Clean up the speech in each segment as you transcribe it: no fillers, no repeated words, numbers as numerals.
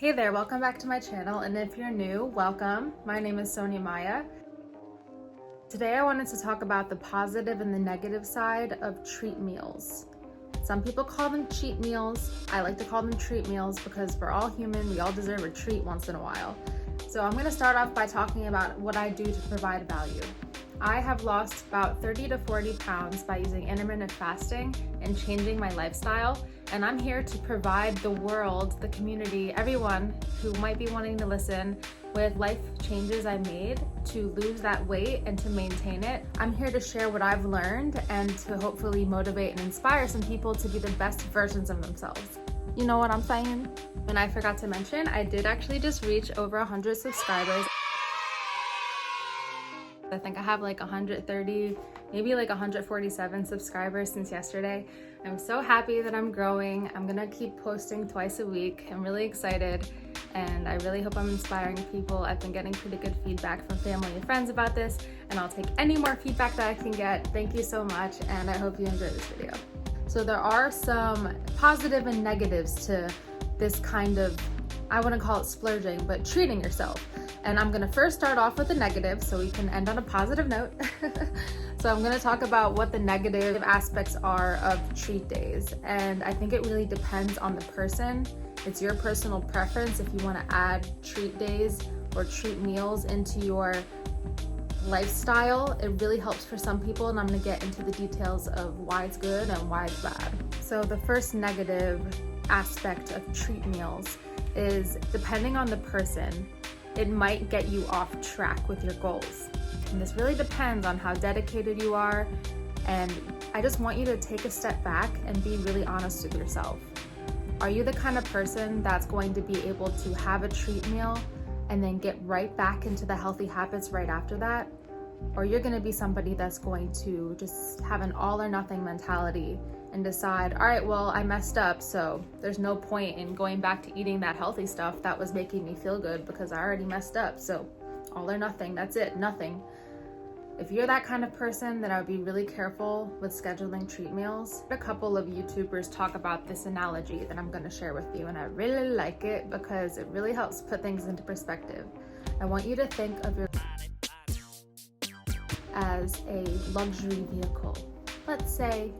Hey there, welcome back to my channel, and if you're new, welcome. My name is Sonia Maya. Today I wanted to talk about the positive and the negative side of treat meals. Some people call them cheat meals. I like to call them treat meals because we're all human, we all deserve a treat once in a while. So I'm going to start off by talking about what I do to provide value. I have lost about 30 to 40 pounds by using intermittent fasting and changing my lifestyle. And I'm here to provide the world, the community, everyone who might be wanting to listen with life changes I made to lose that weight and to maintain it. I'm here to share what I've learned and to hopefully motivate and inspire some people to be the best versions of themselves. You know what I'm saying? And I forgot to mention, I did actually just reach over 100 subscribers. I think I have like 130, maybe like 147 subscribers since yesterday. I'm so happy that I'm growing. I'm gonna keep posting twice a week. I'm really excited and I really hope I'm inspiring people. I've been getting pretty good feedback from family and friends about this, and I'll take any more feedback that I can get. Thank you so much, and I hope you enjoy this video. So there are some positive and negatives to this kind of, I wouldn't call it splurging, but treating yourself. And I'm gonna first start off with the negative so we can end on a positive note. So I'm gonna talk about what the negative aspects are of treat days. And I think it really depends on the person. It's your personal preference if you wanna add treat days or treat meals into your lifestyle. It really helps for some people, and I'm gonna get into the details of why it's good and why it's bad. So the first negative aspect of treat meals is, depending on the person, it might get you off track with your goals. And this really depends on how dedicated you are. And I just want you to take a step back and be really honest with yourself. Are you the kind of person that's going to be able to have a treat meal and then get right back into the healthy habits right after that? Or you're gonna be somebody that's going to just have an all or nothing mentality and decide, all right, well, I messed up, so there's no point in going back to eating that healthy stuff that was making me feel good because I already messed up. So all or nothing, that's it, nothing. If you're that kind of person, then I would be really careful with scheduling treat meals. A couple of YouTubers talk about this analogy that I'm gonna share with you, and I really like it because it really helps put things into perspective. I want you to think of your as a luxury vehicle. Let's say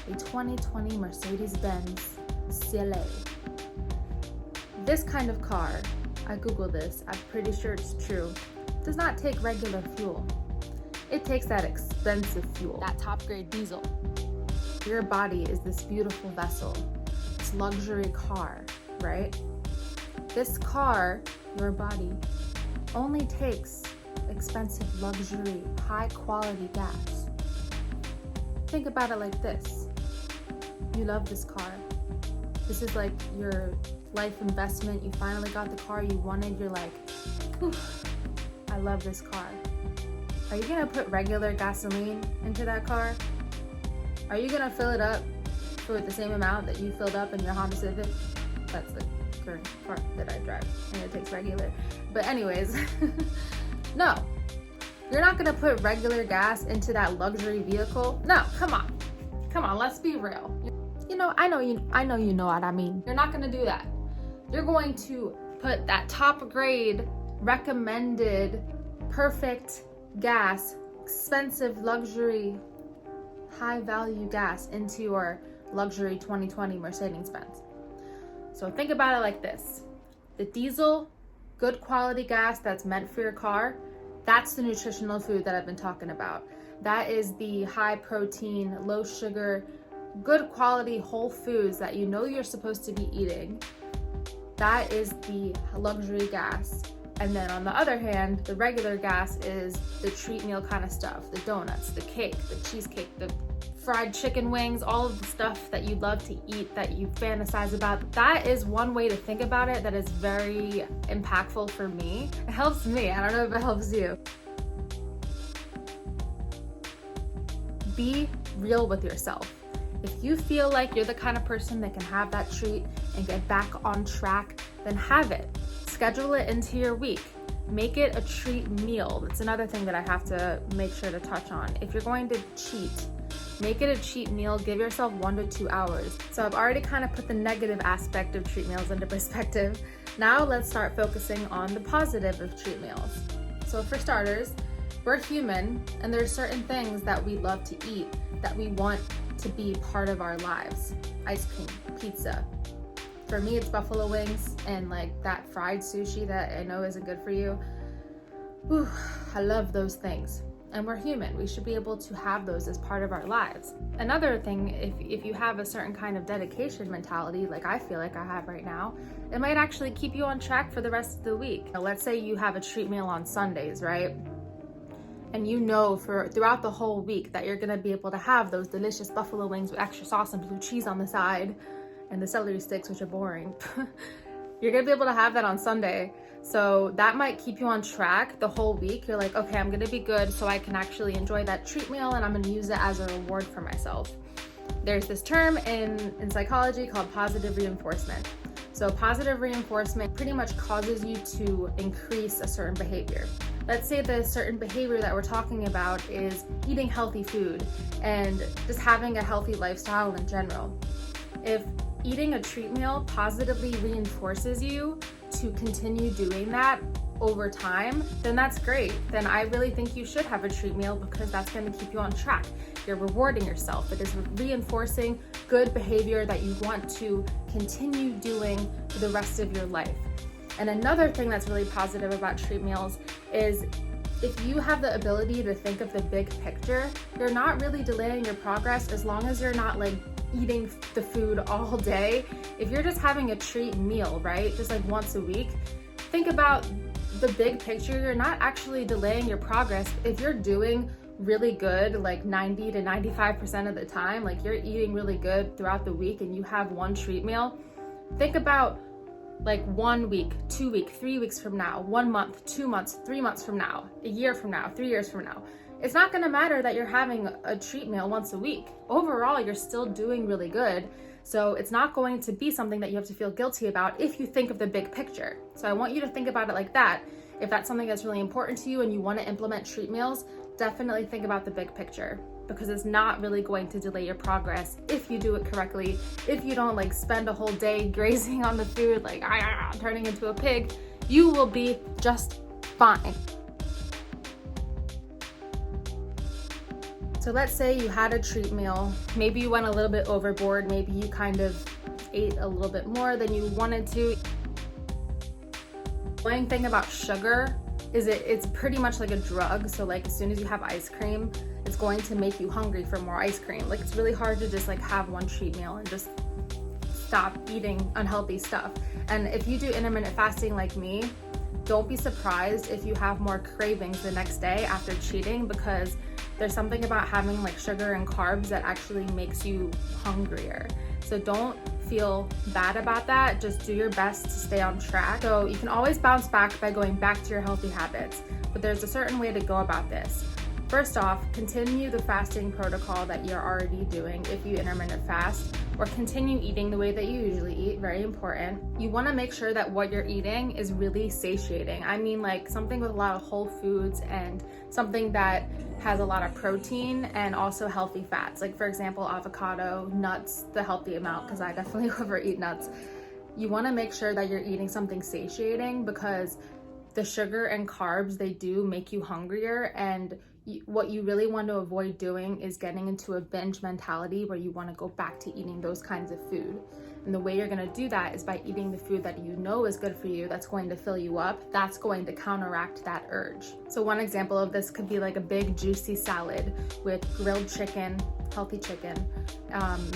a 2020 Mercedes-Benz CLA. This kind of car, I googled this, I'm pretty sure it's true, does not take regular fuel. It takes that expensive fuel, that top grade diesel. Your body is this beautiful vessel, this luxury car, right? This car, your body, only takes expensive luxury, high quality gas. Think about it like this. You love this car. This is like your life investment. You finally got the car you wanted. You're like, I love this car. Are you gonna put regular gasoline into that car? Are you gonna fill it up for the same amount that you filled up in your Honda Civic? That's the current car that I drive, and it takes regular. But anyways, no. You're not gonna put regular gas into that luxury vehicle. No, come on, let's be real. You know, I know you know what I mean. You're not gonna do that. You're going to put that top grade, recommended, perfect gas, expensive luxury, high value gas into your luxury 2020 Mercedes-Benz. So think about it like this. The diesel, good quality gas that's meant for your car, that's the nutritional food that I've been talking about. That is the high protein, low sugar, good quality whole foods that you know you're supposed to be eating. That is the luxury gas. And then on the other hand, the regular gas is the treat meal kind of stuff, the donuts, the cake, the cheesecake, the fried chicken wings, all of the stuff that you love to eat, that you fantasize about. That is one way to think about it that is very impactful for me. It helps me. I don't know if it helps you. Be real with yourself. If you feel like you're the kind of person that can have that treat and get back on track, then have it. Schedule it into your week. Make it a treat meal. That's another thing that I have to make sure to touch on. If you're going to cheat, Make it a cheat meal, give yourself 1 to 2 hours. So I've already kind of put the negative aspect of treat meals into perspective. Now let's start focusing on the positive of treat meals. So for starters, we're human, and there are certain things that we love to eat that we want to be part of our lives. Ice cream, pizza. For me, it's buffalo wings and like that fried sushi that I know isn't good for you. Whew, I love those things. And we're human. We should be able to have those as part of our lives. Another thing, if you have a certain kind of dedication mentality, like I feel like I have right now, it might actually keep you on track for the rest of the week. Now, let's say you have a treat meal on Sundays, right? And you know throughout the whole week that you're gonna be able to have those delicious buffalo wings with extra sauce and blue cheese on the side and the celery sticks, which are boring. You're gonna be able to have that on Sunday. So that might keep you on track the whole week. You're like, okay, I'm gonna be good so I can actually enjoy that treat meal and I'm gonna use it as a reward for myself. There's this term in psychology called positive reinforcement. So positive reinforcement pretty much causes you to increase a certain behavior. Let's say the certain behavior that we're talking about is eating healthy food and just having a healthy lifestyle in general. If eating a treat meal positively reinforces you to continue doing that over time, then that's great. Then I really think you should have a treat meal because that's going to keep you on track. You're rewarding yourself. It is reinforcing good behavior that you want to continue doing for the rest of your life. And another thing that's really positive about treat meals is if you have the ability to think of the big picture, you're not really delaying your progress as long as you're not like eating the food all day. If you're just having a treat meal, right, just like once a week, think about the big picture. You're not actually delaying your progress. If you're doing really good, like 90 to 95% of the time, like you're eating really good throughout the week and you have one treat meal, think about like 1 week, 2 weeks, 3 weeks from now, 1 month, 2 months, 3 months from now, a year from now, 3 years from now. It's not gonna matter that you're having a treat meal once a week. Overall, you're still doing really good. So it's not going to be something that you have to feel guilty about if you think of the big picture. So I want you to think about it like that. If that's something that's really important to you and you want to implement treat meals, definitely think about the big picture because it's not really going to delay your progress if you do it correctly. If you don't like spend a whole day grazing on the food, like turning into a pig, you will be just fine. So let's say you had a treat meal. Maybe you went a little bit overboard. Maybe you kind of ate a little bit more than you wanted to. One thing about sugar is it's pretty much like a drug. So like as soon as you have ice cream, it's going to make you hungry for more ice cream. Like it's really hard to just like have one treat meal and just stop eating unhealthy stuff. And if you do intermittent fasting like me, don't be surprised if you have more cravings the next day after cheating because there's something about having like sugar and carbs that actually makes you hungrier. So don't feel bad about that. Just do your best to stay on track. So you can always bounce back by going back to your healthy habits, but there's a certain way to go about this. First off, continue the fasting protocol that you're already doing if you intermittent fast, or continue eating the way that you usually eat, very important. You wanna make sure that what you're eating is really satiating. I mean like something with a lot of whole foods and something that has a lot of protein and also healthy fats. Like for example, avocado, nuts, the healthy amount, because I definitely overeat nuts. You wanna make sure that you're eating something satiating because the sugar and carbs, they do make you hungrier, and what you really want to avoid doing is getting into a binge mentality where you want to go back to eating those kinds of food. And the way you're going to do that is by eating the food that you know is good for you, that's going to fill you up, that's going to counteract that urge. So one example of this could be like a big juicy salad with grilled chicken, healthy chicken,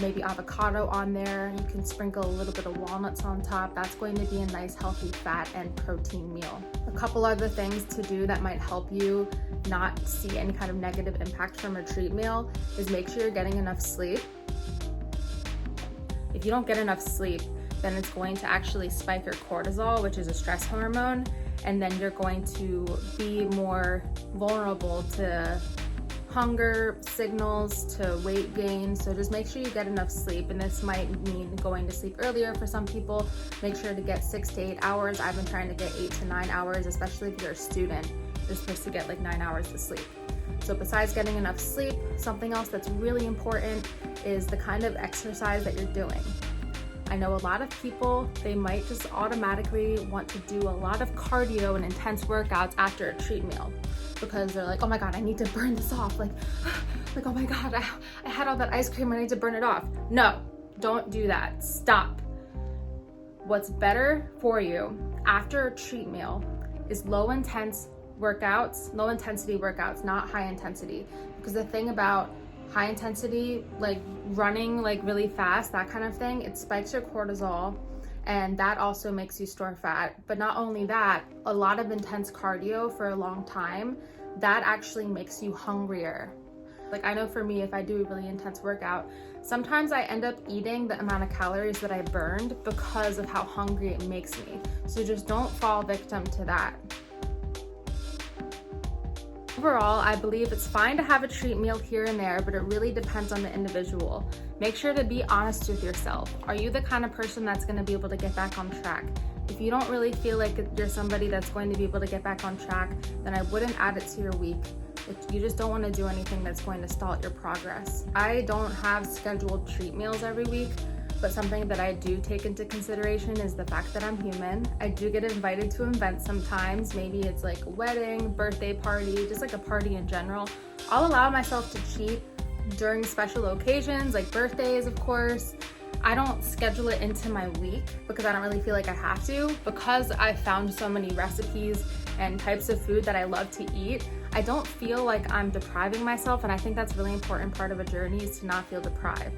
maybe avocado on there. You can sprinkle a little bit of walnuts on top. That's going to be a nice healthy fat and protein meal. A couple other things to do that might help you not see any kind of negative impact from a treat meal is make sure you're getting enough sleep. If you don't get enough sleep, then it's going to actually spike your cortisol, which is a stress hormone, and then you're going to be more vulnerable to hunger signals, to weight gain. So just make sure you get enough sleep, and this might mean going to sleep earlier for some people. Make sure to get 6 to 8 hours. I've been trying to get 8 to 9 hours, especially if you're a student. You're supposed to get like 9 hours of sleep. So besides getting enough sleep, something else that's really important is the kind of exercise that you're doing. I know a lot of people, they might just automatically want to do a lot of cardio and intense workouts after a treat meal because they're like, oh my God, I need to burn this off. Like oh my God, I had all that ice cream, I need to burn it off. No, don't do that, stop. What's better for you after a treat meal is low intensity workouts, not high intensity. Because the thing about high intensity, like running like really fast, that kind of thing, it spikes your cortisol and that also makes you store fat. But not only that, a lot of intense cardio for a long time, that actually makes you hungrier. Like I know for me, if I do a really intense workout, sometimes I end up eating the amount of calories that I burned because of how hungry it makes me. So just don't fall victim to that. Overall, I believe it's fine to have a treat meal here and there, but it really depends on the individual. Make sure to be honest with yourself. Are you the kind of person that's going to be able to get back on track? If you don't really feel like you're somebody that's going to be able to get back on track, then I wouldn't add it to your week. If you just don't want to do anything that's going to stall your progress. I don't have scheduled treat meals every week, but something that I do take into consideration is the fact that I'm human. I do get invited to events sometimes. Maybe it's like a wedding, birthday party, just like a party in general. I'll allow myself to cheat during special occasions, like birthdays, of course. I don't schedule it into my week because I don't really feel like I have to. Because I've found so many recipes and types of food that I love to eat, I don't feel like I'm depriving myself, and I think that's a really important part of a journey is to not feel deprived.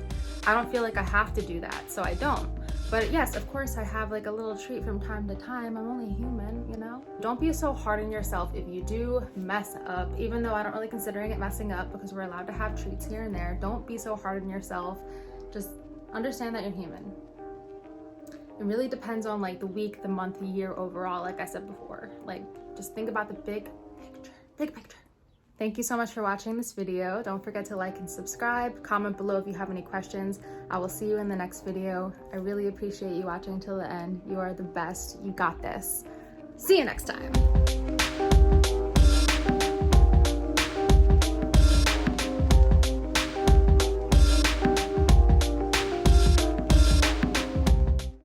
I don't feel like I have to do that, so I don't. But yes, of course I have like a little treat from time to time. I'm only human, you know? Don't be so hard on yourself if you do mess up, even though I don't really considering it messing up because we're allowed to have treats here and there. Don't be so hard on yourself. Just understand that you're human. It really depends on like the week, the month, the year overall, like I said before. Like just think about the big picture. Thank you so much for watching this video. Don't forget to like and subscribe. Comment below if you have any questions. I will see you in the next video. I really appreciate you watching till the end. You are the best. You got this. See you next time.